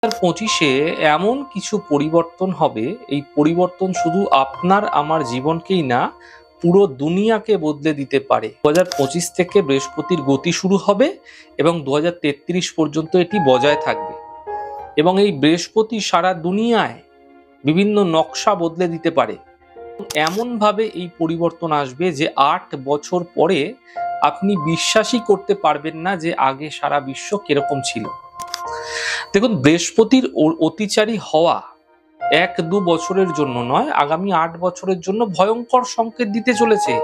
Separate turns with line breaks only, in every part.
2025-এ এমন কিছু পরিবর্তন হবে, এই পরিবর্তন শুধু আপনার আমার জীবনকেই না, পুরো দুনিয়াকে বদলে দিতে পারে। 2025 থেকে বৃহস্পতির গতি শুরু হবে এবং 2033 পর্যন্ত এটি বজায় থাকবে। এবং এই বৃহস্পতি সারা দুনিয়ায় বিভিন্ন নকশা বদলে দিতে পারে। এমন ভাবে এই পরিবর্তন আসবে যে 8 বছর পরে আপনি বিশ্বাসই করতে পারবেন না যে আগে সারা বিশ্ব কিরকম ছিল। দেখুন, বৃহস্পতির অতিচারী হওয়া 1-2 বছরের জন্য নয়, আগামী 8 বছরের জন্য ভয়ঙ্কর সংকেত দিতে চলেছে।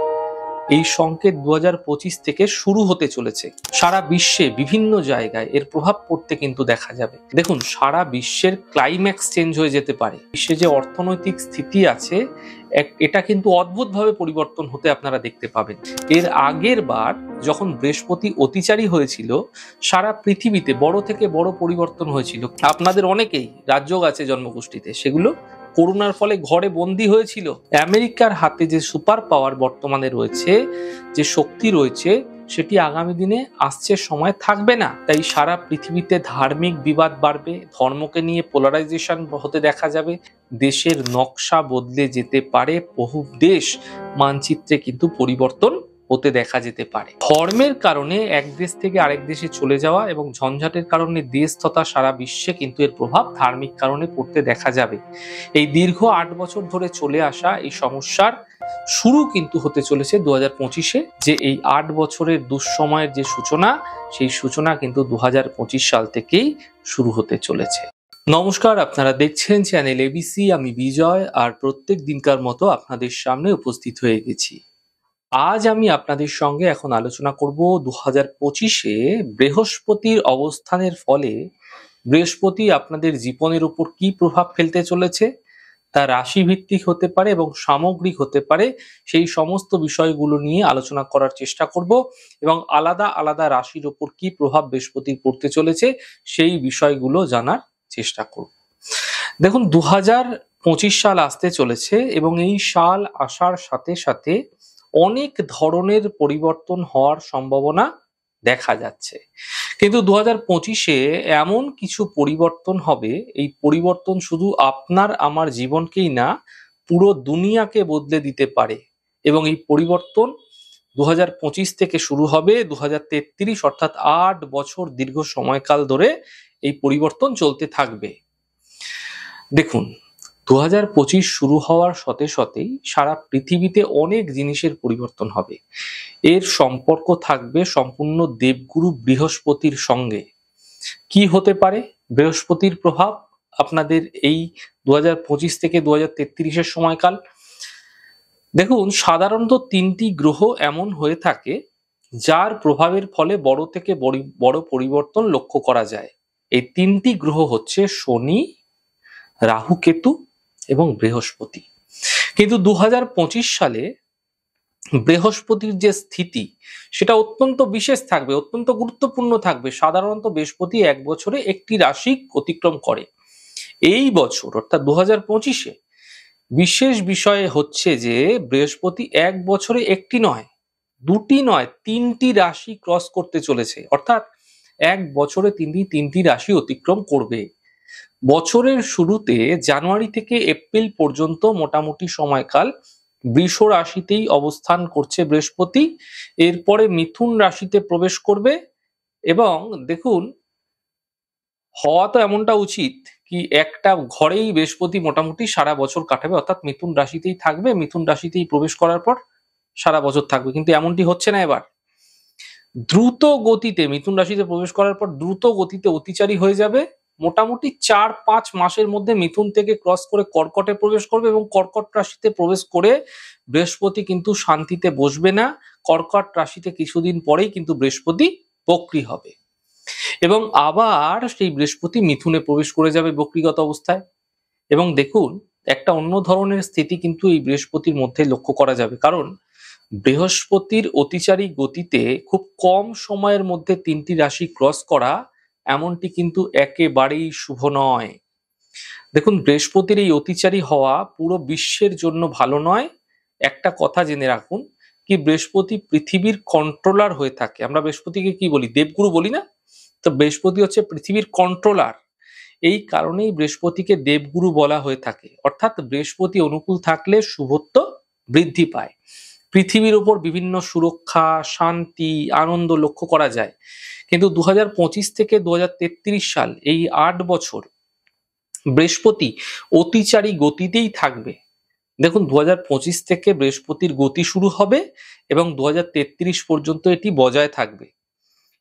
এই সংকেত 2025 থেকে শুরু হতে চলেছে। সারা বিশ্বে বিভিন্ন জায়গায় এর প্রভাব পড়তে কিন্তু দেখা যাবে। দেখুন, সারা বিশ্বের ক্লাইম্যাক্স চেঞ্জ হয়ে যেতে পারে। বিশ্বে যে অর্থনৈতিক স্থিতি আছে এটা কিন্তু অদ্ভুতভাবে পরিবর্তন হতে আপনারা দেখতে পাবেন। এর আগের বার যখন বৃহস্পতি অতিচারী হয়েছিল, সারা পৃথিবীতে বড় থেকে বড় পরিবর্তন হয়েছিল। আপনাদের অনেকেই রাজযোগ আছে জন্মকুষ্ঠিতে, সেগুলো করোনার ফলে ঘরে বন্দী হয়েছিল। আমেরিকার হাতে যে সুপার পাওয়ার বর্তমানে রয়েছে, যে শক্তি রয়েছে, সেটি আগামী দিনে আসছে সময় থাকবে না। তাই সারা পৃথিবীতে ধার্মিক বিবাদ বাড়বে, ধর্মকে নিয়ে পোলারাইজেশন হতে দেখা যাবে, দেশের নকশা বদলে যেতে পারে, বহু দেশ মানচিত্রে কিন্তু পরিবর্তন হতে দেখা যেতে পারে। ধর্মের কারণে এক দেশ থেকে আরেক দেশে চলে যাওয়া এবং ঝঞ্ঝাটের কারণে দেশ তথা সারা বিশ্বে কিন্তু এর প্রভাব ধার্মিক কারণে পড়তে দেখা যাবে। এই দীর্ঘ 8 বছর ধরে চলে আসা এই সমস্যার শুরু কিন্তু হতে চলেছে 2025-এ, যে এই 8 বছরের দুঃসময়ের যে সূচনা, সেই সূচনা কিন্তু 2025 সাল থেকেই শুরু হতে চলেছে। নমস্কার, আপনারা দেখছেন চ্যানেল এবিসি। আমি বিজয়, আর প্রত্যেক দিনকার মতো আপনাদের সামনে উপস্থিত হয়ে গেছি। আজ আমি আপনাদের সঙ্গে এখন আলোচনা করব 2025-এ বৃহস্পতির অবস্থানের ফলে বৃহস্পতি আপনাদের জীবনের উপর কি প্রভাব ফেলতে চলেছে, তা রাশি ভিত্তিক হতে পারে এবং সামগ্রিক হতে পারে। সেই সমস্ত বিষয়গুলো নিয়ে আলোচনা করার চেষ্টা করব এবং আলাদা আলাদা রাশির উপর কি প্রভাব বৃহস্পতির পড়তে চলেছে সেই বিষয়গুলো জানার চেষ্টা করব। দেখুন, 2025 সাল আসতে চলেছে এবং এই সাল আসার সাথে সাথে অনেক ধরনের পরিবর্তন হওয়ার সম্ভাবনা দেখা যাচ্ছে। কিন্তু 2025-এ এমন কিছু পরিবর্তন হবে, এই পরিবর্তন শুধু আপনার আমার জীবনকেই না, পুরো দুনিয়াকে বদলে দিতে পারে। এবং এই পরিবর্তন 2025 থেকে শুরু হবে 2033, অর্থাৎ 8 বছর দীর্ঘ সময়কাল ধরে এই পরিবর্তন চলতে থাকবে। দেখুন, 2025 শুরু হওয়ার সাথে সাথেই সারা পৃথিবীতে অনেক জিনিসের পরিবর্তন হবে। এর সম্পর্ক থাকবে সম্পূর্ণ দেবগুরু বৃহস্পতির সঙ্গে। কি হতে পারে বৃহস্পতির প্রভাব আপনাদের এই 2025 থেকে 2033-এর সময়কাল? দেখুন, সাধারণত 3টি গ্রহ এমন হয়ে থাকে যার প্রভাবের ফলে বড় থেকে বড় পরিবর্তন লক্ষ্য করা যায়। এই 3টি গ্রহ হচ্ছে শনি, রাহু, কেতু এবং বৃহস্পতি। কিন্তু 2025 সালে বৃহস্পতির যে স্থিতি, সেটা অত্যন্ত বিশেষ থাকবে, অত্যন্ত গুরুত্বপূর্ণ থাকবে। সাধারণত বৃহস্পতি 1 বছরে একটি রাশি অতিক্রম করে। এই বছর অর্থাৎ 2025-এ বিশেষ বিষয় হচ্ছে যে বৃহস্পতি 1 বছরে একটি নয়, 2টি নয়, 3টি রাশি ক্রস করতে চলেছে। অর্থাৎ 1 বছরে তিনি 3টি রাশি অতিক্রম করবে। বছরের শুরুতে জানুয়ারি থেকে এপ্রিল পর্যন্ত মোটামুটি সময়কাল বৃষ রাশিতেই অবস্থান করছে বৃহস্পতি। এরপরে মিথুন রাশিতে প্রবেশ করবে এবং দেখুন, হওয়া তো এমনটা উচিত কি একটা ঘরেই বৃহস্পতি মোটামুটি সারা বছর কাটাবে, অর্থাৎ মিথুন রাশিতেই থাকবে, মিথুন রাশিতেই প্রবেশ করার পর সারা বছর থাকবে। কিন্তু এমনটি হচ্ছে না। এবার দ্রুত গতিতে মিথুন রাশিতে প্রবেশ করার পর দ্রুত গতিতে অতিচারী হয়ে যাবে। মোটামুটি 4-5 মাসের মধ্যে মিথুন থেকে ক্রস করে কর্কটে প্রবেশ করবে এবং কর্কট রাশিতে প্রবেশ করে বৃহস্পতি কিন্তু শান্তিতে বসবে না। কর্কট রাশিতে কিছুদিন পরেই কিন্তু বৃহস্পতি বক্রী হবে এবং আবার সেই বৃহস্পতি মিথুনে প্রবেশ করে যাবে বক্রীগত অবস্থায়। এবং দেখুন, একটা অন্য ধরনের স্থিতি কিন্তু এই বৃহস্পতির মধ্যে লক্ষ্য করা যাবে, কারণ বৃহস্পতির অতিচারী গতিতে খুব কম সময়ের মধ্যে 3টি রাশি ক্রস করা এমনটি কিন্তু একেবারেই শুভ নয়। দেখুন, বৃহস্পতির এই অতিচারী হওয়া পুরো বিশ্বের জন্য ভালো নয়। একটা কথা জেনে রাখুন, কি বৃহস্পতি পৃথিবীর কন্ট্রোলার হয়ে থাকে। আমরা বৃহস্পতিকে কি বলি? দেবগুরু বলি না? তো বৃহস্পতি হচ্ছে পৃথিবীর কন্ট্রোলার। এই কারণেই বৃহস্পতিকে দেবগুরু বলা হয়ে থাকে, অর্থাৎ বৃহস্পতি অনুকূল থাকলে শুভত্ব বৃদ্ধি পায়। পৃথিবীর উপর বিভিন্ন সুরক্ষা, শান্তি, আনন্দ লক্ষ্য করা যায়। কিন্তু 2025 থেকে 2033 সাল, এই 8 বছর বৃহস্পতি অতিচারী গতিতেই থাকবে। দেখুন, 2025 থেকে বৃহস্পতির গতি শুরু হবে এবং 2033 পর্যন্ত এটি বজায় থাকবে।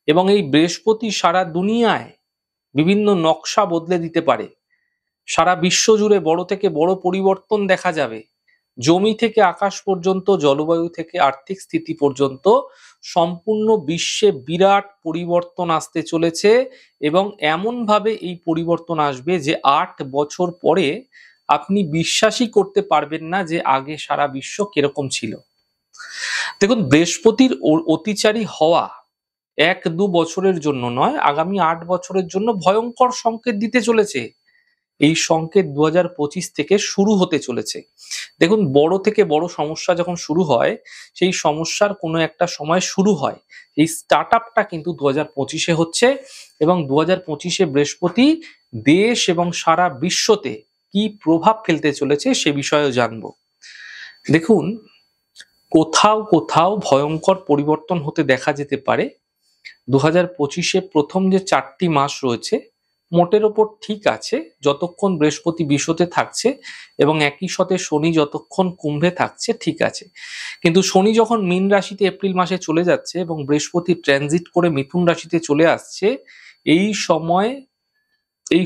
এবং এই বৃহস্পতি সারা দুনিয়ায় বিভিন্ন নকশা বদলে দিতে পারে। সারা বিশ্ব জুড়ে বড় থেকে বড় পরিবর্তন দেখা যাবে। জমি থেকে আকাশ পর্যন্ত, জলবায়ু থেকে আর্থিক স্থিতি পর্যন্ত সম্পূর্ণ বিশ্বে বিরাট পরিবর্তন আসতে চলেছে। এবং এমন ভাবে এই পরিবর্তন আসবে যে 8 বছর পরে আপনি বিশ্বাসই করতে পারবেন না যে আগে সারা বিশ্ব কিরকম ছিল। দেখুন, বৃহস্পতির অতিচারী হওয়া 1-2 বছরের জন্য নয়, আগামী 8 বছরের জন্য ভয়ঙ্কর সংকেত দিতে চলেছে। এই সংকেত 2025 থেকে শুরু হতে চলেছে। দেখুন, বড় থেকে বড় সমস্যা যখন শুরু হয়, সেই সমস্যার কোনো একটা সময় শুরু হয়। এই স্টার্ট আপটা কিন্তু 2025-এ হচ্ছে। এবং 2025-এ বৃহস্পতি দেশ এবং সারা বিশ্বতে কি প্রভাব ফেলতে চলেছে সে বিষয়েও জানবো। দেখুন, কোথাও কোথাও ভয়ঙ্কর পরিবর্তন হতে দেখা যেতে পারে। 2025-এ প্রথম যে 4টি মাস রয়েছে মোটের ওপর ঠিক আছে, যতক্ষণ বৃহস্পতি বিশ্বতে থাকছে এবং একই সাথে শনি যতক্ষণ কুম্ভে থাকছে ঠিক আছে। কিন্তু শনি যখন মীন রাশিতে এপ্রিল মাসে চলে যাচ্ছে এবং বৃহস্পতি ট্রানজিট করে মিথুন রাশিতে চলে আসছে, এই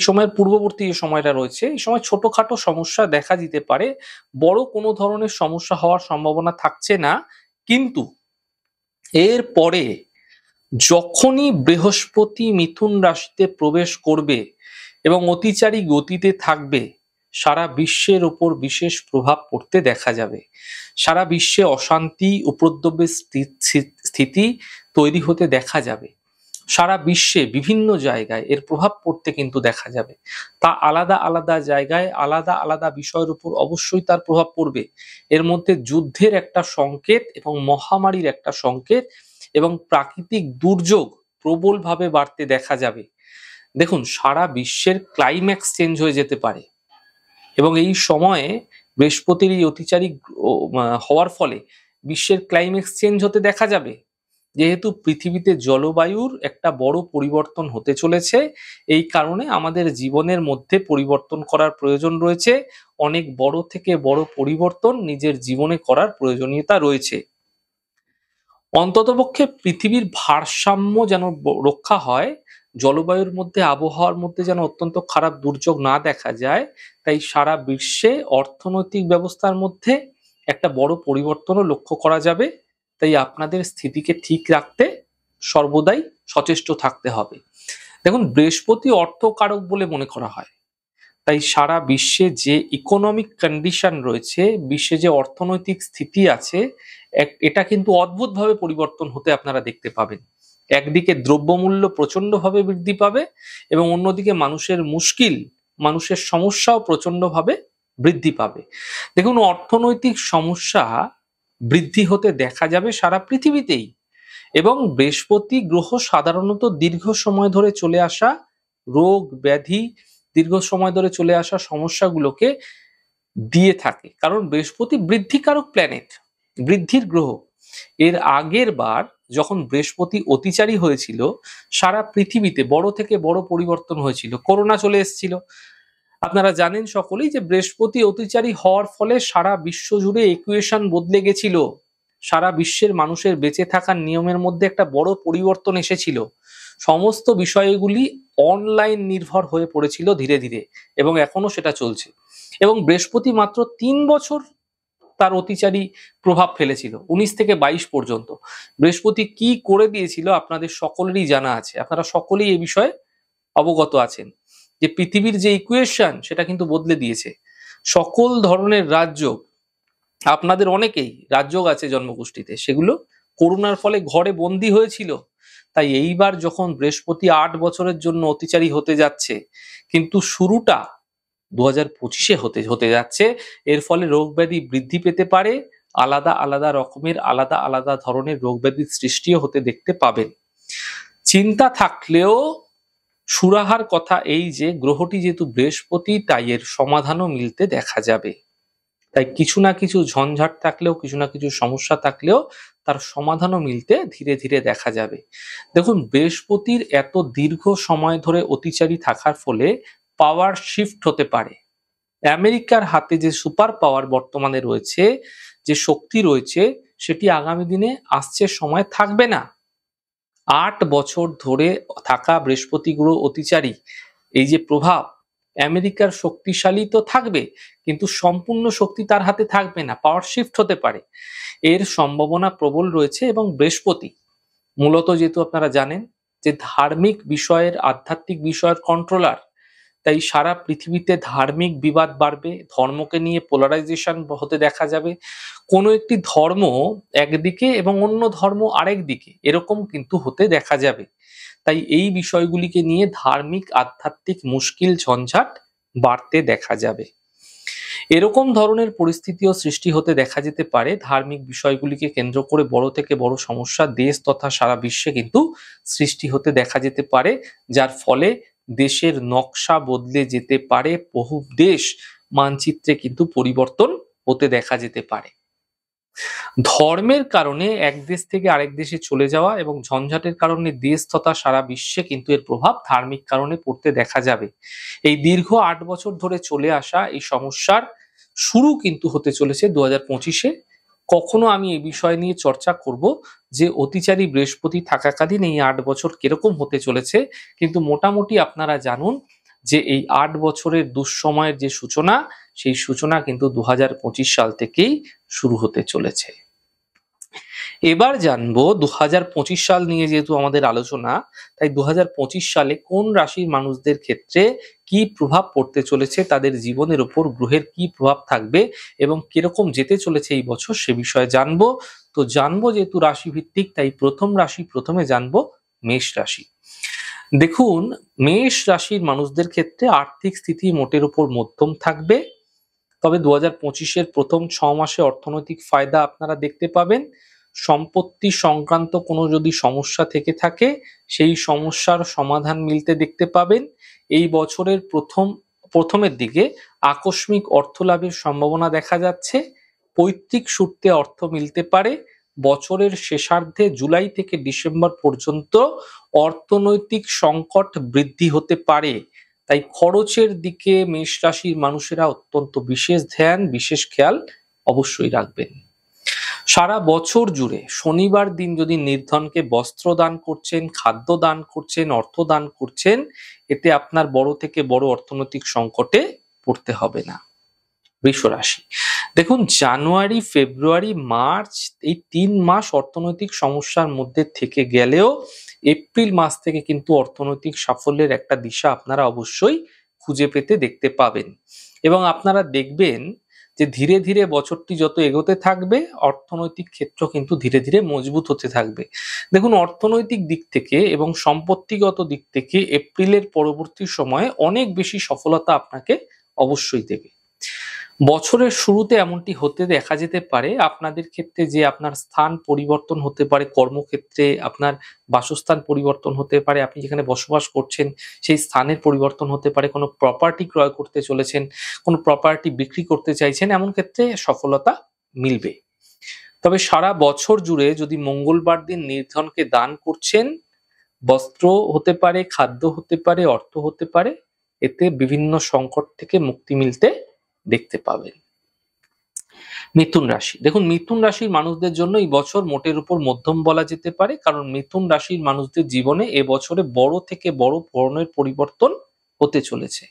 সময়ের পূর্ববর্তী যে সময়টা রয়েছে, এই সময় ছোটখাটো সমস্যা দেখা দিতে পারে। বড় কোনো ধরনের সমস্যা হওয়ার সম্ভাবনা থাকছে না। কিন্তু এর পরে যখনই বৃহস্পতি মিথুন রাশিতে প্রবেশ করবে এবং অতিচারী গতিতে থাকবে, সারা বিশ্বের ওপর বিশেষ প্রভাব পড়তে দেখা যাবে। সারা বিশ্বে অশান্তি, উপদ্রবের স্থিতি তৈরি হতে দেখা যাবে। সারা বিশ্বে বিভিন্ন জায়গায় এর প্রভাব পড়তে কিন্তু দেখা যাবে। তা আলাদা আলাদা জায়গায় আলাদা আলাদা বিষয়ের উপর অবশ্যই তার প্রভাব পড়বে। এর মধ্যে যুদ্ধের একটা সংকেত এবং মহামারীর একটা সংকেত এবং প্রাকৃতিক দুর্যোগ প্রবলভাবে বাড়তে দেখা যাবে। দেখুন, সারা বিশ্বের ক্লাইম্যাক্স চেঞ্জ হয়ে যেতে পারে এবং এই সময়ে বৃহস্পতির এই অতিচারী হওয়ার ফলে বিশ্বের ক্লাইম্যাক্স চেঞ্জ হতে দেখা যাবে। যেহেতু পৃথিবীতে জলবায়ুর একটা বড় পরিবর্তন হতে চলেছে, এই কারণে আমাদের জীবনের মধ্যে পরিবর্তন করার প্রয়োজন রয়েছে। অনেক বড় থেকে বড় পরিবর্তন নিজের জীবনে করার প্রয়োজনীয়তা রয়েছে। অন্ততপক্ষে পৃথিবীর ভারসাম্য যেন রক্ষা হয়, জলবায়ুর মধ্যে, আবহাওয়ার মধ্যে যেন অত্যন্ত খারাপ দুর্যোগ না দেখা যায়, তাই সারা বিশ্বে অর্থনৈতিক ব্যবস্থার মধ্যে একটা বড় পরিবর্তনও লক্ষ্য করা যাবে। তাই আপনাদের স্থিতিকে ঠিক রাখতে সর্বদাই সচেষ্ট থাকতে হবে। দেখুন, বৃহস্পতি অর্থকারক বলে মনে করা হয়। তাই সারা বিশ্বে যে ইকোনমিক কন্ডিশন রয়েছে, বিশ্বে যে অর্থনৈতিক স্থিতি আছে, এটা কিন্তু অদ্ভুতভাবে পরিবর্তন হতে আপনারা দেখতে পাবেন। একদিকে দ্রব্যমূল্য প্রচন্ডভাবে বৃদ্ধি পাবে এবং অন্যদিকে মানুষের সমস্যাও প্রচন্ডভাবে বৃদ্ধি পাবে। দেখুন, অর্থনৈতিক সমস্যা বৃদ্ধি হতে দেখা যাবে সারা পৃথিবীতেই। এবং বৃহস্পতি গ্রহ সাধারণত দীর্ঘ সময় ধরে চলে আসা রোগ ব্যাধি, দীর্ঘ সময় ধরে চলে আসা সমস্যাগুলোকে দিয়ে থাকে, কারণ বৃহস্পতি বৃদ্ধিকারক প্ল্যানেট, বৃদ্ধির গ্রহ। এর আগের বার যখন বৃহস্পতি অতিচারী হয়েছিল, সারা পৃথিবীতে বড় থেকে বড় পরিবর্তন হয়েছিল। করোনা চলে এসেছিল। আপনারা জানেন সকলেই যে বৃহস্পতি অতিচারী হওয়ার ফলে সারা বিশ্ব জুড়ে ইকুয়েশন বদলে গেছিল। সারা বিশ্বের মানুষের বেঁচে থাকার নিয়মের মধ্যে একটা বড় পরিবর্তন এসেছিল। সমস্ত বিষয়গুলি অনলাইন নির্ভর হয়ে পড়েছিল ধীরে ধীরে, এবং এখনো সেটা চলছে। এবং বৃহস্পতি মাত্র 3 বছর তার অতিচারী প্রভাব ফেলেছিল, 19 থেকে 22 পর্যন্ত। বৃহস্পতি কি করে দিয়েছিল আপনাদের সকলেরই জানা আছে, আপনারা সকলেই এই বিষয়ে অবগত আছেন যে পৃথিবীর যে ইকুয়েশন সেটা কিন্তু বদলে দিয়েছে। সকল ধরনের রাজযোগ, আপনাদের অনেকেই রাজযোগ আছে জন্মকুষ্ঠিতে, সেগুলো করোনার ফলে ঘরে বন্দী হয়েছিল। তাই এইবার যখন বৃহস্পতি 8 বছরের জন্য অতিচারী হতে যাচ্ছে, কিন্তু শুরুটা 2025-এ হতে যাচ্ছে, এর ফলে রোগ ব্যাধি বৃদ্ধি পেতে পারে। আলাদা আলাদা রকমের আলাদা আলাদা ধরনের রোগ ব্যাধির সৃষ্টিও হতে দেখতে পাবেন। চিন্তা থাকলেও সুরাহার কথা এই যে গ্রহটি যেহেতু বৃহস্পতি, তাই এর সমাধানও মিলতে দেখা যাবে। তাই কিছু না কিছু ঝঞ্ঝাট থাকলেও, কিছু না কিছু সমস্যা থাকলেও তার সমাধানও মিলতে ধীরে ধীরে দেখা যাবে। দেখুন, বৃহস্পতির এত দীর্ঘ সময় ধরে অতিচারী থাকার ফলে পাওয়ার শিফট হতে পারে। আমেরিকার হাতে যে সুপার পাওয়ার বর্তমানে রয়েছে, যে শক্তি রয়েছে, সেটি আগামী দিনে আসছে সময় থাকবে না। 8 বছর ধরে থাকা বৃহস্পতি গ্রহ অতিচারী, এই যে প্রভাব, আমেরিকার শক্তিশালী তো থাকবে, কিন্তু সম্পূর্ণ শক্তি তার হাতে থাকবে না, পাওয়ার শিফট হতে পারে, এর সম্ভাবনা প্রবল রয়েছে। এবং বৃহস্পতি মূলত, যেহেতু আপনারা জানেন যে ধার্মিক বিষয়ের, আধ্যাত্মিক বিষয়ের কন্ট্রোলার, তাই সারা পৃথিবীতে ধার্মিক বিবাদ বাড়বে, ধর্মকে নিয়ে পোলারাইজেশন হতে দেখা যাবে। কোনো একটি ধর্ম একদিকে এবং অন্য ধর্ম আরেক দিকে, এরকম কিন্তু হতে দেখা যাবে। তাই এই বিষয়গুলিকে নিয়ে ধার্মিক আধ্যাত্মিক মুশকিল ঝঞ্ঝাট বাড়তে দেখা যাবে। এরকম ধরনের পরিস্থিতিও সৃষ্টি হতে দেখা যেতে পারে। ধার্মিক বিষয়গুলিকে কেন্দ্র করে বড় থেকে বড় সমস্যা দেশ তথা সারা বিশ্বে কিন্তু সৃষ্টি হতে দেখা যেতে পারে, যার ফলে দেশের নকশা বদলে যেতে পারে। বহু দেশ মানচিত্রে কিন্তু পরিবর্তন হতে দেখা যেতে পারে। ধর্মের কারণে এক দেশ থেকে আরেক দেশে চলে যাওয়া এবং ঝঞ্ঝাটের কারণে দেশ তথা সারা বিশ্বে কিন্তু এর প্রভাব ধার্মিক কারণে পড়তে দেখা যাবে। এই দীর্ঘ 8 বছর ধরে চলে আসা এই সমস্যার শুরু কিন্তু হতে চলেছে 2025-এ। কখনো আমি এই বিষয় নিয়ে চর্চা করব যে অতিচারী বৃহস্পতি থাকাকালীন এই 8 বছর কিরকম হতে চলেছে, কিন্তু মোটামুটি আপনারা জানুন যে এই 8 বছরের দুঃসময়ের যে সূচনা, সেই সূচনা কিন্তু 2025 সাল থেকেই শুরু হতে চলেছে। এবার জানবো 2025 সাল নিয়ে, যেহেতু আমাদের আলোচনা, তাই 2025 সালে কোন রাশির মানুষদের ক্ষেত্রে কি প্রভাব পড়তে চলেছে, তাদের জীবনের উপর গ্রহের কি প্রভাব থাকবে এবং কিরকম যেতে চলেছে এই বছর, সে বিষয়ে জানবো। তো জানবো যেহেতু রাশি ভিত্তিক, তাই প্রথম রাশি প্রথমে জানবো মেষ রাশি। দেখুন, মেষ রাশির মানুষদের ক্ষেত্রে আর্থিক স্থিতি মোটের উপর মধ্যম থাকবে। তবে 2025-এর প্রথম 6 মাসে অর্থনৈতিক ফায়দা আপনারা দেখতে পাবেন। সম্পত্তি সংক্রান্ত কোনো যদি সমস্যা থেকে থাকে, সেই সমস্যার সমাধান মিলতে দেখতে পাবেন। এই বছরের প্রথমের দিকে আকস্মিক অর্থ লাভের সম্ভাবনা দেখা যাচ্ছে। পৈতৃক সূত্রে অর্থ মিলতে পারে। বছরের শেষার্ধে জুলাই থেকে ডিসেম্বর পর্যন্ত অর্থনৈতিক সংকট বৃদ্ধি হতে পারে। তাই খরচের দিকে মেষ রাশির মানুষেরা অত্যন্ত বিশেষ ধ্যান, বিশেষ খেয়াল অবশ্যই রাখবেন। সারা বছর জুড়ে শনিবার দিন যদি নির্ধনকে বস্ত্র দান করছেন, খাদ্য দান করছেন, অর্থ দান করছেন, এতে আপনার বড় থেকে বড় অর্থনৈতিক সংকটে পড়তে হবে না। বৃষ রাশি, দেখুন, জানুয়ারি, ফেব্রুয়ারি, মার্চ, এই 3 মাস অর্থনৈতিক সমস্যার মধ্যে থেকে গেলেও এপ্রিল মাস থেকে কিন্তু অর্থনৈতিক সাফল্যের একটা দিশা আপনারা অবশ্যই খুঁজে পেতে দেখতে পাবেন। এবং আপনারা দেখবেন যে ধীরে ধীরে বছরটি যত এগোতে থাকবে, অর্থনৈতিক ক্ষেত্র কিন্তু ধীরে ধীরে মজবুত হতে থাকবে। দেখুন, অর্থনৈতিক দিক থেকে এবং সম্পত্তিগত দিক থেকে এপ্রিলের পরবর্তী সময়ে অনেক বেশি সফলতা আপনাকে অবশ্যই দেবে। বছরের শুরুতে এমনটি হতে দেখা যেতে পারে আপনাদের ক্ষেত্রে যে আপনার স্থান পরিবর্তন হতে পারে, কর্মক্ষেত্রে আপনার বাসস্থান পরিবর্তন হতে পারে, আপনি যেখানে বসবাস করছেন সেই স্থানের পরিবর্তন হতে পারে, কোনো প্রপার্টি ক্রয় করতে চলেছেন, কোনো প্রপার্টি বিক্রি করতে চাইছেন, এমন ক্ষেত্রে সফলতা মিলবে। তবে সারা বছর জুড়ে যদি মঙ্গলবার দিন নির্ধনকে দান করছেন, বস্ত্র হতে পারে, খাদ্য হতে পারে, অর্থ হতে পারে, এতে বিভিন্ন সংকট থেকে মুক্তি মিলতে দেখতে পাবেন। মিথুন রাশি, দেখুন, মিথুন রাশির মানুষদের জন্য এই বছর মোটের উপর মধ্যম বলা যেতে পারে, কারণ মিথুন রাশির মানুষদের জীবনে এবছরে বড় থেকে বড় ধরনের পরিবর্তন হতে চলেছে।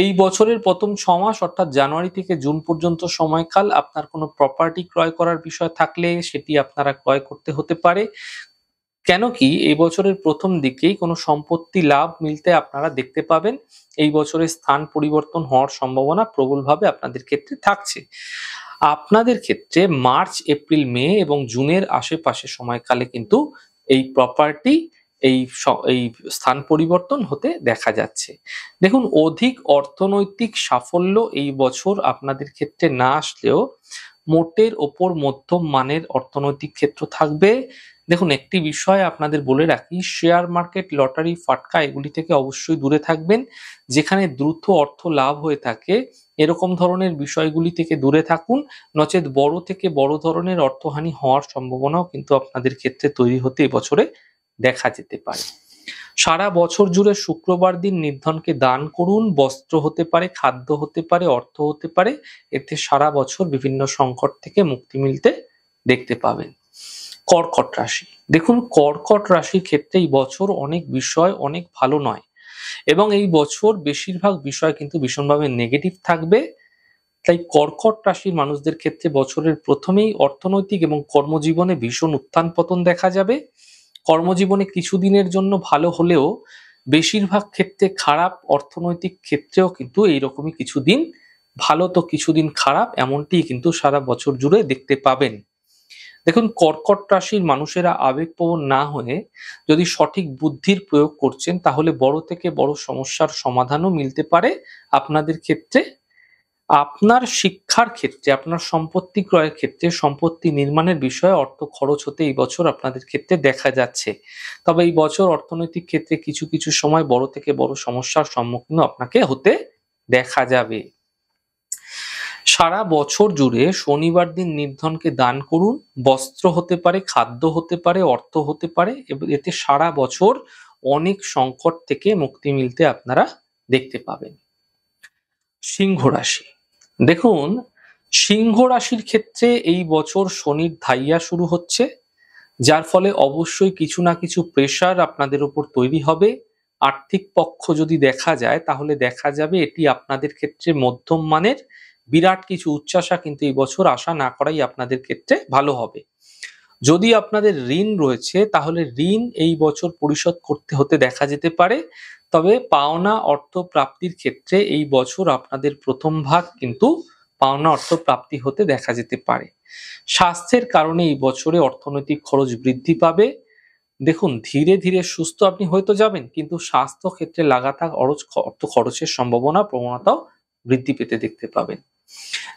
এই বছরের প্রথম 6 মাস অর্থাৎ জানুয়ারি থেকে জুন পর্যন্ত সময়কাল আপনার কোনো প্রপার্টি ক্রয় করার বিষয় থাকলে সেটি আপনারা ক্রয় করতে হতে পারে। কেন কি এই বছরের প্রথম দিকেই কোনো সম্পত্তি লাভ মিলতে আপনারা দেখতে পাবেন। এই বছরের স্থান পরিবর্তন হওয়ার সম্ভাবনা প্রবলভাবে আপনাদের ক্ষেত্রে থাকছে। আপনাদের ক্ষেত্রে মার্চ, এপ্রিল, মে এবং জুনের আশেপাশে সময়কালে কিন্তু এই প্রপার্টি, এই স্থান পরিবর্তন হতে দেখা যাচ্ছে। দেখুন, অধিক অর্থনৈতিক সাফল্য এই বছর আপনাদের ক্ষেত্রে না আসলেও মোটের ওপর মধ্যম মানের অর্থনৈতিক ক্ষেত্র থাকবে। দেখুন, একটি বিষয় আপনাদের বলে রাখি, শেয়ার মার্কেট, লটারি, ফাটকা এগুলি থেকে অবশ্যই দূরে থাকবেন। যেখানে দ্রুত অর্থ লাভ হয়ে থাকে এরকম ধরনের বিষয়গুলি থেকে দূরে থাকুন, নচেৎ বড় থেকে বড় ধরনের অর্থহানি হওয়ার সম্ভাবনাও কিন্তু আপনাদের ক্ষেত্রে তৈরি হতে এবছরে দেখা যেতে পারে। সারা বছর জুড়ে শুক্রবার দিন নির্ধনকে দান করুন। বস্ত্র হতে পারে, খাদ্য হতে পারে, অর্থ হতে পারে। এতে সারা বছর বিভিন্ন সংকট থেকে মুক্তি মিলতে দেখতে পাবেন। কর্কট রাশি, দেখুন কর্কট রাশির ক্ষেত্রে এই বছর অনেক বিষয় অনেক ভালো নয় এবং এই বছর বেশিরভাগ বিষয় কিন্তু ভীষণভাবে নেগেটিভ থাকবে। তাই কর্কট রাশির মানুষদের ক্ষেত্রে বছরের প্রথমেই অর্থনৈতিক এবং কর্মজীবনে ভীষণ উত্থান পতন দেখা যাবে। কর্মজীবনে কিছুদিনের জন্য ভালো হলেও বেশিরভাগ ক্ষেত্রে খারাপ, অর্থনৈতিক ক্ষেত্রেও কিন্তু এইরকমই কিছুদিন ভালো তো কিছুদিন খারাপ, এমনটি কিন্তু সারা বছর জুড়ে দেখতে পাবেন। দেখুন, কর্কট রাশির মানুষেরা আবেগপ্রবণ না হয়ে যদি সঠিক বুদ্ধির প্রয়োগ করছেন তাহলে বড় থেকে বড় সমস্যার সমাধানও মিলতে পারে আপনাদের ক্ষেত্রে। আপনার শিক্ষার ক্ষেত্রে, আপনার সম্পত্তি ক্রয়ের ক্ষেত্রে, সম্পত্তি নির্মাণের বিষয়ে অর্থ খরচ হতে এই বছর আপনাদের ক্ষেত্রে দেখা যাচ্ছে। তবে এই বছর অর্থনৈতিক ক্ষেত্রে কিছু কিছু সময় বড় থেকে বড় সমস্যার সম্মুখীন আপনাকে হতে দেখা যাবে। সারা বছর জুড়ে শনিবার দিন নির্ধনকে দান করুন। বস্ত্র হতে পারে, খাদ্য হতে পারে, অর্থ হতে পারে এবং এতে সারা বছর অনেক সংকট থেকে মুক্তি মিলতে আপনারা দেখতে পাবেন। সিংহ রাশি, দেখুন সিংহ রাশির ক্ষেত্রে এই বছর শনির ধাইয়া শুরু হচ্ছে, যার ফলে অবশ্যই কিছু না কিছু প্রেসার আপনাদের উপর তৈরি হবে। আর্থিক পক্ষ যদি দেখা যায় তাহলে দেখা যাবে এটি আপনাদের ক্ষেত্রে মধ্যম মানের। বিরাট কিছু উচ্চাশা কিন্তু এই বছর আশা না করাই আপনাদের ক্ষেত্রে ভালো হবে। যদি আপনাদের ঋণ রয়েছে তাহলে ঋণ এই বছর পরিশোধ করতে হতে দেখা যেতে পারে। তবে পাওনা অর্থ প্রাপ্তির ক্ষেত্রে এই বছর আপনাদের প্রথম ভাগ কিন্তু পাওনা অর্থ প্রাপ্তি হতে দেখা যেতে পারে। স্বাস্থ্যের কারণে এই বছরে অর্থনৈতিক খরচ বৃদ্ধি পাবে। দেখুন, ধীরে ধীরে সুস্থ আপনি হয়তো যাবেন, কিন্তু স্বাস্থ্য ক্ষেত্রে লাগাতার অর্থ খরচের সম্ভাবনা প্রবণতাও বৃদ্ধি পেতে দেখতে পাবেন।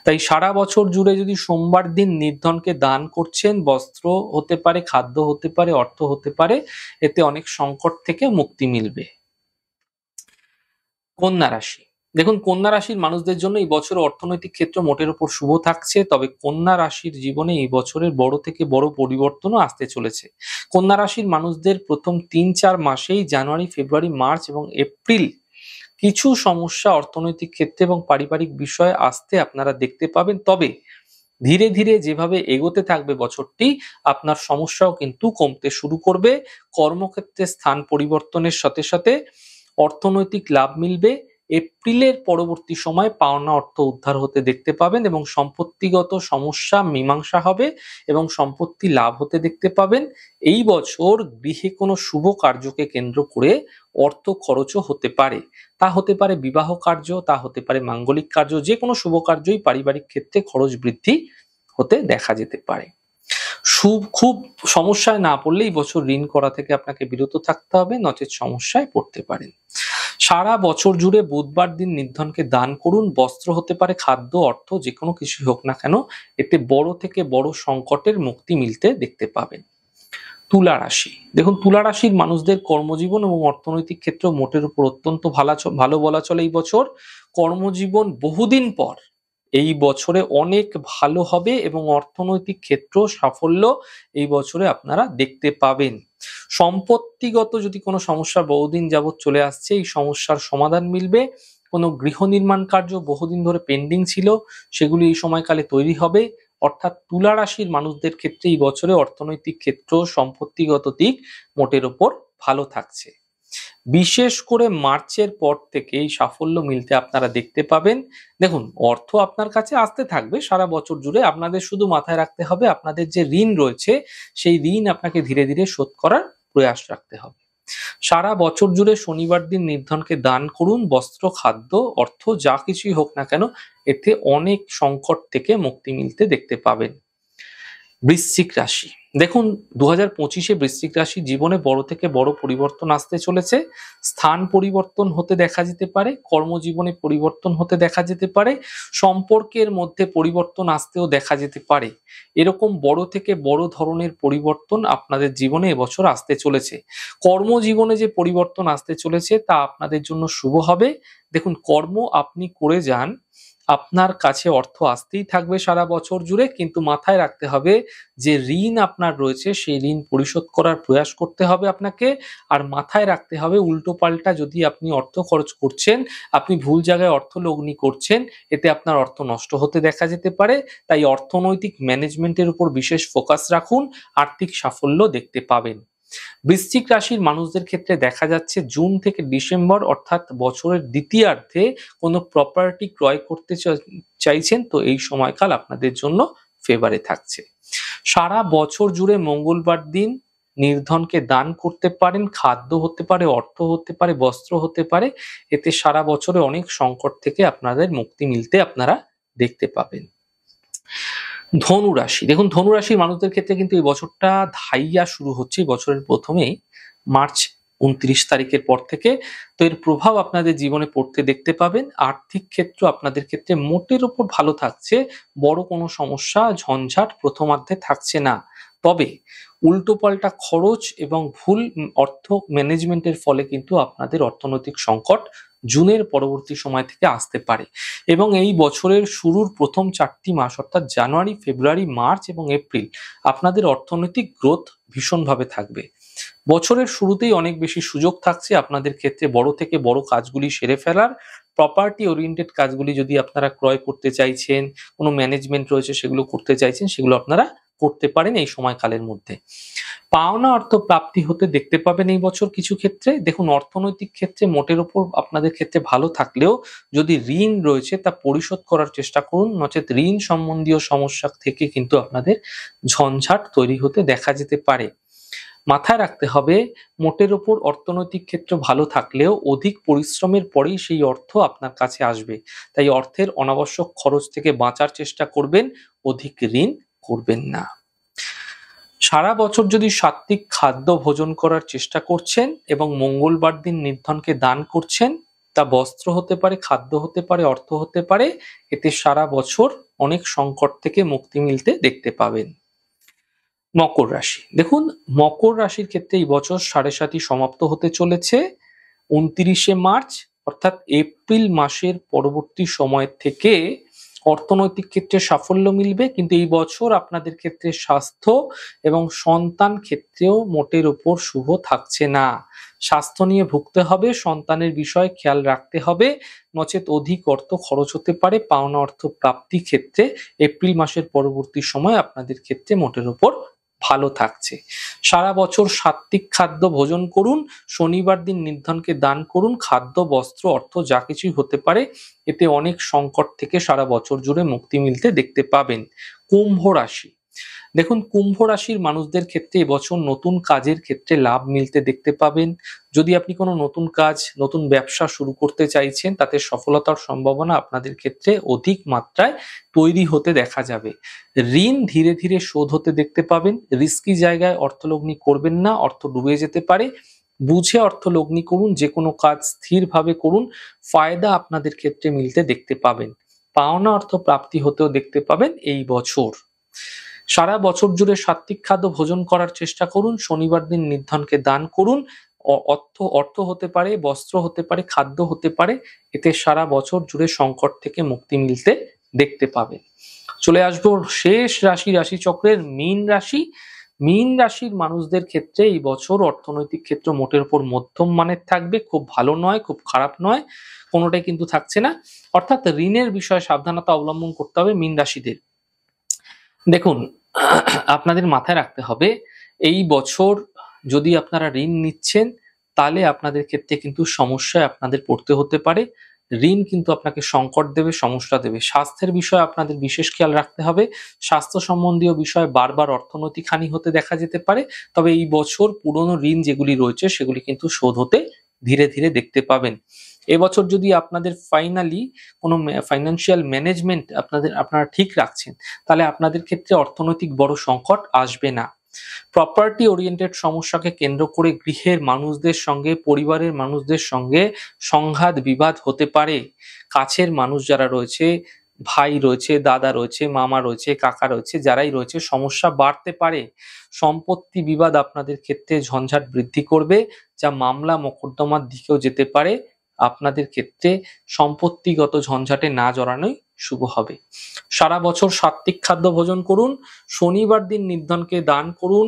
তাই সারা বছর জুড়ে যদি সোমবার দিন নির্ধনকে দান করছেন, বস্ত্র হতে পারে, খাদ্য হতে পারে, অর্থ হতে পারে, এতে অনেক সংকট থেকে মুক্তি মিলবে। কন্যা রাশি, দেখুন কন্যা রাশির মানুষদের জন্য এই বছর অর্থনৈতিক ক্ষেত্র মোটের উপর শুভ থাকছে। তবে কন্যা রাশির জীবনে এই বছরের বড় থেকে বড় পরিবর্তনও আসতে চলেছে। কন্যা রাশির মানুষদের প্রথম ৩-৪ মাসেই জানুয়ারি, ফেব্রুয়ারি, মার্চ এবং এপ্রিল কিছু সমস্যা অর্থনৈতিক ক্ষেত্রে এবং পারিবারিক বিষয়ে আসতে আপনারা দেখতে পাবেন। তবে ধীরে ধীরে যেভাবে এগোতে থাকবে বছরটি, আপনার সমস্যাও কিন্তু কমতে শুরু করবে। কর্মক্ষেত্রে স্থান পরিবর্তনের সাথে সাথে অর্থনৈতিক লাভ মিলবে। এপ্রিলের পরবর্তী সময় পাওনা অর্থ উদ্ধার হতে দেখতে পাবেন এবং সম্পত্তিগত সমস্যা মীমাংসা হবে এবং সম্পত্তি লাভ হতে দেখতে পাবেন। এই বছর গৃহে কোনো শুভ কার্যকে কেন্দ্র করে অর্থ খরচও হতে পারে। তা হতে পারে বিবাহ কার্য, তা হতে পারে মাঙ্গলিক কার্য, যে কোনো শুভ কার্যই পারিবারিক ক্ষেত্রে খরচ বৃদ্ধি হতে দেখা যেতে পারে। খুব সমস্যায় না পড়লে এই বছর ঋণ করা থেকে আপনাকে বিরত থাকতে হবে, নচেৎ সমস্যায় পড়তে পারেন। সারা বছর জুড়ে বুধবার দিন নির্ধনকে দান করুন। বস্ত্র হতে পারে, খাদ্য, অর্থ, যে কোনো কিছু হোক না কেন, এতে বড় থেকে বড় সংকটের মুক্তি মিলতে দেখতে পাবেন। তুলা রাশি, দেখুন তুলা রাশির মানুষদের কর্মজীবন এবং অর্থনৈতিক ক্ষেত্র মোটের উপর অত্যন্ত ভালো বলা চলে। এই বছর কর্মজীবন বহুদিন পর এই বছরে অনেক ভালো হবে এবং অর্থনৈতিক ক্ষেত্র সাফল্য এই বছরে আপনারা দেখতে পাবেন। সম্পত্তিগত যদি কোনো সমস্যা বহুদিন যাবৎ চলে আসছে, এই সমস্যার সমাধান মিলবে। কোনো গৃহ নির্মাণ কার্য বহুদিন ধরে পেন্ডিং ছিল, সেগুলি এই সময়কালে তৈরি হবে। অর্থাৎ তুলা রাশির মানুষদের ক্ষেত্রে এই বছরে অর্থনৈতিক ক্ষেত্র, সম্পত্তিগত দিক মোটের ওপর ভালো থাকছে। বিশেষ করে মার্চের পর থেকে এই সাফল্য মিলতে আপনারা দেখতে পাবেন। দেখুন, অর্থ আপনার কাছে আসতে থাকবে সারা বছর জুড়ে। আপনাদের শুধু মাথায় রাখতে হবে আপনাদের যে ঋণ রয়েছে সেই ঋণ আপনাকে ধীরে ধীরে শোধ করার প্রয়াস রাখতে হবে। সারা বছর জুড়ে শনিবার দিন নির্ধনকে দান করুন। বস্ত্র, খাদ্য, অর্থ যা কিছুই হোক না কেন, এতে অনেক সংকট থেকে মুক্তি মিলতে দেখতে পাবেন। বৃশ্চিক রাশি, দেখুন 2025-এ বৃশ্চিক রাশির জীবনে বড় থেকে বড় পরিবর্তন আসতে চলেছে। স্থান পরিবর্তন হতে দেখা যেতে পারে, কর্মজীবনে পরিবর্তন হতে দেখা যেতে পারে, সম্পর্কের মধ্যে পরিবর্তন আসতেও দেখা যেতে পারে। এরকম বড় থেকে বড় ধরনের পরিবর্তন আপনাদের জীবনে এবছর আসতে চলেছে। কর্মজীবনে যে পরিবর্তন আসতে চলেছে তা আপনাদের জন্য শুভ হবে। দেখুন, কর্ম আপনি করে যান, আপনার কাছে অর্থ আসতেই থাকবে সারা বছর জুড়ে, কিন্তু মাথায় রাখতে হবে যে ঋণ আপনার রয়েছে সেই ঋণ পরিশোধ করার প্রয়াস করতে হবে আপনাকে। আর মাথায় রাখতে হবে উল্টোপাল্টা যদি আপনি অর্থ খরচ করছেন, আপনি ভুল জায়গায় অর্থ লগ্নি করছেন, এতে আপনার অর্থ নষ্ট হতে দেখা যেতে পারে। তাই অর্থনৈতিক ম্যানেজমেন্টের উপর বিশেষ ফোকাস রাখুন, আর্থিক সাফল্য দেখতে পাবেন। বৃশ্চিক রাশির মানুষদের ক্ষেত্রে দেখা যাচ্ছে জুন থেকে ডিসেম্বর অর্থাৎ বছরের দ্বিতীয়ার্ধে কোনো প্রপার্টি ক্রয় করতে চাইছেন তো এই সময়কাল আপনাদের জন্য ফেভারে থাকছে। সারা বছর জুড়ে মঙ্গলবার দিন নির্ধনকে দান করতে পারেন। খাদ্য হতে পারে, অর্থ হতে পারে, বস্ত্র হতে পারে। এতে সারা বছরে অনেক সংকট থেকে আপনাদের মুক্তি মিলতে আপনারা দেখতে পাবেন। ধনু রাশি, দেখুন ধনু রাশির মানুষদের ক্ষেত্রে কিন্তু এই বছরটা ধাইয়া শুরু হচ্ছে এই বছরের প্রথমেই, মার্চ 29 তারিখের পর থেকে। তো এর প্রভাব আপনাদের জীবনে পড়তে দেখতে পাবেন। আর্থিক ক্ষেত্র আপনাদের ক্ষেত্রে মোটের উপর ভালো থাকছে, বড় কোনো সমস্যা ঝঞ্ঝাট প্রথমার্ধে থাকছে না। তবে উল্টোপাল্টা খরচ এবং ভুল অর্থ ম্যানেজমেন্টের ফলে কিন্তু আপনাদের অর্থনৈতিক সংকট জুনের পরবর্তী সময় থেকে আসতে পারে। এবং এই বছরের শুরুর প্রথম 4টি মাস অর্থাৎ জানুয়ারি, ফেব্রুয়ারি, মার্চ এবং এপ্রিল আপনাদের অর্থনৈতিক গ্রোথ ভীষণভাবে থাকবে। বছরের শুরুতেই অনেক বেশি সুযোগ থাকছে আপনাদের ক্ষেত্রে বড় থেকে বড় কাজগুলি সেরে ফেলার। প্রপার্টি ওরিয়েন্টেড কাজগুলি যদি আপনারা ক্রয় করতে চাইছেন, কোনো ম্যানেজমেন্ট রয়েছে সেগুলো করতে চাইছেন, সেগুলো আপনারা করতে পারেন এই সময়কালের মধ্যে। পাওনা অর্থ প্রাপ্তি হতে দেখতে পাবেন এই বছর কিছু ক্ষেত্রে। দেখুন, অর্থনৈতিক ক্ষেত্রে মোটের উপর আপনাদের ক্ষেত্রে ভালো থাকলেও যদি ঋণ রয়েছে তা পরিশোধ করার চেষ্টা করুন, নচেত ঋণ সম্বন্ধীয় সমস্যা থেকে কিন্তু আপনাদের ঝঞ্ঝাট তৈরি হতে দেখা যেতে পারে। মাথায় রাখতে হবে মোটের ওপর অর্থনৈতিক ক্ষেত্র ভালো থাকলেও অধিক পরিশ্রমের পরেই সেই অর্থ আপনার কাছে আসবে। তাই অর্থের অনাবশ্যক খরচ থেকে বাঁচার চেষ্টা করবেন, অধিক ঋণ করবেন না। সারা বছর যদি সাত্ত্বিক খাদ্য ভোজন করার চেষ্টা করছেন এবং মঙ্গলবার দিন নির্ধনকে দান করছেন, তা বস্ত্র হতে পারে, খাদ্য হতে পারে, অর্থ হতে পারে, এতে সারা বছর অনেক সংকট থেকে মুক্তি মিলতে দেখতে পাবেন। মকর রাশি, দেখুন মকর রাশির ক্ষেত্রে এই বছর 7.5 সমাপ্ত হতে চলেছে 29শে মার্চ অর্থাৎ এপ্রিল মাসের পরবর্তী সময় থেকে অর্থনৈতিক ক্ষেত্রে সাফল্য মিলবে, কিন্তু এই বছর আপনাদের ক্ষেত্রে স্বাস্থ্য এবং সন্তান ক্ষেত্রেও মোটের উপর শুভ থাকছে না। স্বাস্থ্য নিয়ে ভুগতে হবে, সন্তানের বিষয়ে খেয়াল রাখতে হবে, নচেত অধিক অর্থ খরচ হতে পারে। পাওনা অর্থ প্রাপ্তি ক্ষেত্রে এপ্রিল মাসের পরবর্তী সময় আপনাদের ক্ষেত্রে মোটের উপর ভালো থাকছে। সারা বছর সাত্ত্বিক খাদ্য ভোজন করুন, শনিবার দিন নির্ধনকে দান করুন, খাদ্য, বস্ত্র, অর্থ যা কিছুই হতে পারে, এতে অনেক সংকট থেকে সারা বছর জুড়ে মুক্তি মিলতে দেখতে পাবেন। কুম্ভ রাশি, দেখুন কুম্ভ রাশির মানুষদের ক্ষেত্রে এবছর নতুন কাজের ক্ষেত্রে লাভ মিলতে দেখতে পাবেন। যদি আপনি কোনো নতুন কাজ, নতুন ব্যবসা শুরু করতে চাইছেন, তাতে সফলতার সম্ভাবনা আপনাদের ক্ষেত্রে অধিক মাত্রায় তৈরি হতে দেখা যাবে। ঋণ ধীরে ধীরে শোধ হতে দেখতে পাবেন। রিস্কি জায়গায় অর্থলগ্নি করবেন না, অর্থ ডুবে যেতে পারে। বুঝে অর্থলগ্নি করুন, যে কোনো কাজ স্থিরভাবে করুন, ফায়দা আপনাদের ক্ষেত্রে মিলতে দেখতে পাবেন। পাওনা অর্থ প্রাপ্তি হতেও দেখতে পাবেন এই বছর। সারা বছর জুড়ে সাত্ত্বিক খাদ্য ভোজন করার চেষ্টা করুন, শনিবার দিন নির্ধনকে দান করুন। অর্থ হতে পারে, বস্ত্র হতে পারে, খাদ্য হতে পারে, এতে সারা বছর জুড়ে সংকট থেকে মুক্তি মিলতে দেখতে পাবেন। চলে আসবো শেষ রাশি চক্রের মীন রাশি। মীন রাশির মানুষদের ক্ষেত্রে এই বছর অর্থনৈতিক ক্ষেত্র মোটের উপর মধ্যম মানের থাকবে, খুব ভালো নয়, খুব খারাপ নয়, কোনোটাই কিন্তু থাকছে না। অর্থাৎ ঋণের বিষয়ে সাবধানতা অবলম্বন করতে হবে মীন রাশিদের। দেখুন, আপনাদের মাথায় রাখতে হবে এই বছর যদি আপনারা ঋণ নিচ্ছেন তাহলে আপনাদের ক্ষেত্রে কিন্তু সমস্যায় আপনাদের পড়তে হতে পারে। ঋণ কিন্তু আপনাকে সংকট দেবে, সমস্যা দেবে। স্বাস্থ্যের বিষয়ে আপনাদের বিশেষ খেয়াল রাখতে হবে। স্বাস্থ্য সম্বন্ধীয় বিষয়ে বারবার অর্থনৈতিক হানি হতে দেখা যেতে পারে। তবে এই বছর পুরনো ঋণ যেগুলি রয়েছে সেগুলি কিন্তু শোধ হতে ধীরে ধীরে দেখতে পাবেন। এবছর যদি আপনাদের ফাইনালি কোনো ফাইন্যান্সিয়াল ম্যানেজমেন্ট আপনারা ঠিক রাখছেন, তাহলে আপনাদের ক্ষেত্রে অর্থনৈতিক বড় সংকট আসবে না। প্রপার্টি ওরিয়েন্টেড সমস্যাকে কেন্দ্র করে গৃহের মানুষদের সঙ্গে, পরিবারের মানুষদের সঙ্গে সংঘাত বিবাদ হতে পারে। কাছের মানুষ যারা রয়েছে, ভাই রয়েছে, দাদা রয়েছে, মামা রয়েছে, কাকা রয়েছে, যারাই রয়েছে, সমস্যা বাড়তে পারে। সম্পত্তি বিবাদ আপনাদের ক্ষেত্রে ঝঞ্ঝাট বৃদ্ধি করবে, যা মামলা মোকদ্দমার দিকেও যেতে পারে। আপনাদের ক্ষেত্রে সম্পত্তিগত ঝঞ্ঝাটে না জড়ানোই শুভ হবে। সারা বছর সাত্ত্বিক খাদ্য ভোজন করুন। শনিবার দিন নির্ধনকে দান করুন।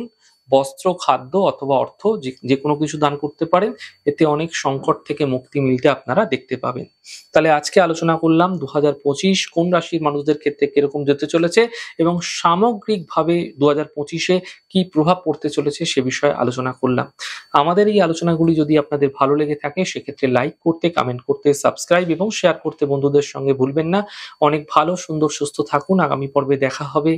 বস্ত্র, খাদ্য অথবা অর্থ যে কোনো কিছু দান করতে পারেন। এতে অনেক সংকট থেকে মুক্তি মিলতে আপনারা দেখতে পাবেন। তাহলে আজকে আলোচনা করলাম 2025 কোন রাশির মানুষদের ক্ষেত্রে কিরকম যেতে চলেছে এবং সামগ্রিকভাবে 2025-এ কি প্রভাব পড়তে চলেছে সে বিষয়ে আলোচনা করলাম। আমাদের এই আলোচনাগুলি যদি আপনাদের ভালো লেগে থাকে সেক্ষেত্রে লাইক করতে, কমেন্ট করতে, সাবস্ক্রাইব এবং শেয়ার করতে বন্ধুদের সঙ্গে ভুলবেন না। অনেক ভালো, সুন্দর, সুস্থ থাকুন। আগামী পর্বে দেখা হবে।